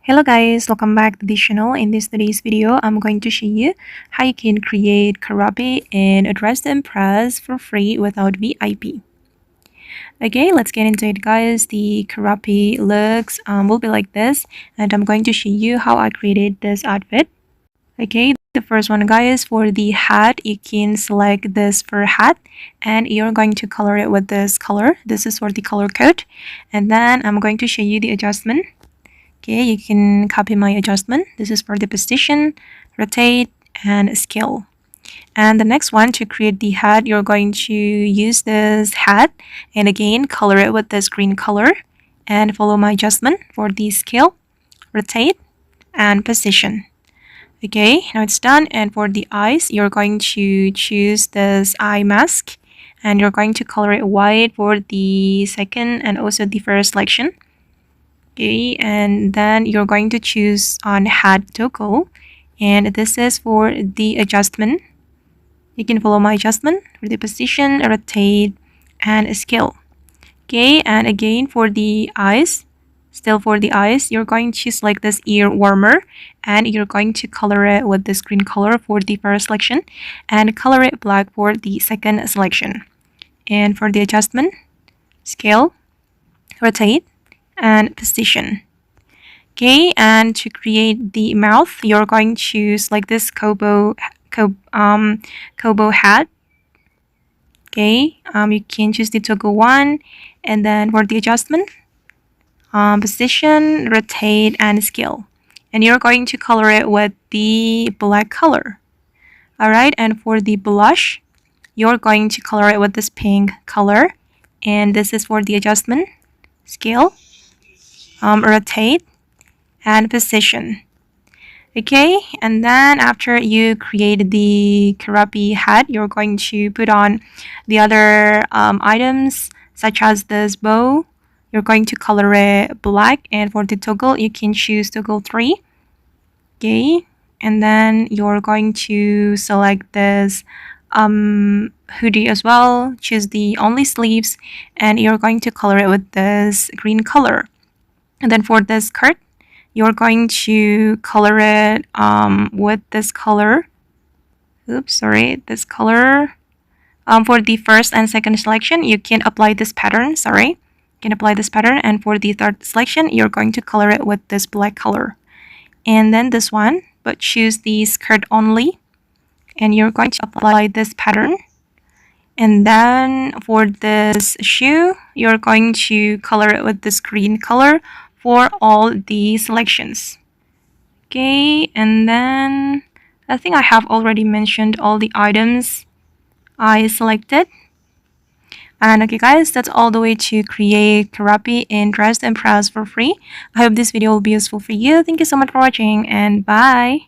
Hello guys, welcome back to the channel. In today's video, I'm going to show you how you can create Keroppi and Dress to Impress for free without VIP. Okay, let's get into it guys. The Keroppi looks will be like this, and I'm going to show you how I created this outfit. Okay, the first one guys, for the hat, you can select this fur hat and you're going to color it with this color. This is for the color code, and then I'm going to show you the adjustment. Okay, you can copy my adjustment. This is for the position, rotate, and scale. And the next one, to create the hat, you're going to use this hat and again color it with this green color and follow my adjustment for the scale, rotate, and position. Okay, now it's done. And for the eyes, you're going to choose this eye mask and you're going to color it white for the second and also the first selection. Okay, and then you're going to choose on hat toggle, and this is for the adjustment. You can follow my adjustment for the position, rotate, and scale. Okay, and again for the eyes, still for the eyes, you're going to select this ear warmer and you're going to color it with this green color for the first selection and color it black for the second selection. And for the adjustment, scale, rotate, and position. Okay, and to create the mouth, you're going to select this Kobo hat. Okay, you can choose the toggle one, and then for the adjustment, position, rotate, and scale, and you're going to color it with the black color. All right, and for the blush, you're going to color it with this pink color, and this is for the adjustment, scale, rotate, and position. Okay, and then after you create the Keroppi hat, you're going to put on the other items such as this bow. You're going to color it black, and for the toggle, you can choose toggle 3. Okay, and then you're going to select this hoodie as well, choose the only sleeves, and you're going to color it with this green color. And then for this skirt, you're going to color it with this color. Oops, sorry, this color. For the first and second selection, you can apply this pattern. Sorry, you can apply this pattern. And for the third selection, you're going to color it with this black color. And then this one, but choose the skirt only. And you're going to apply this pattern. And then for this shoe, you're going to color it with this green color for all the selections. Okay, and then I think I have already mentioned all the items I selected. And okay guys, that's all the way to create Keroppi and Dress to Impress for free. I hope this video will be useful for you. Thank you so much for watching, and bye.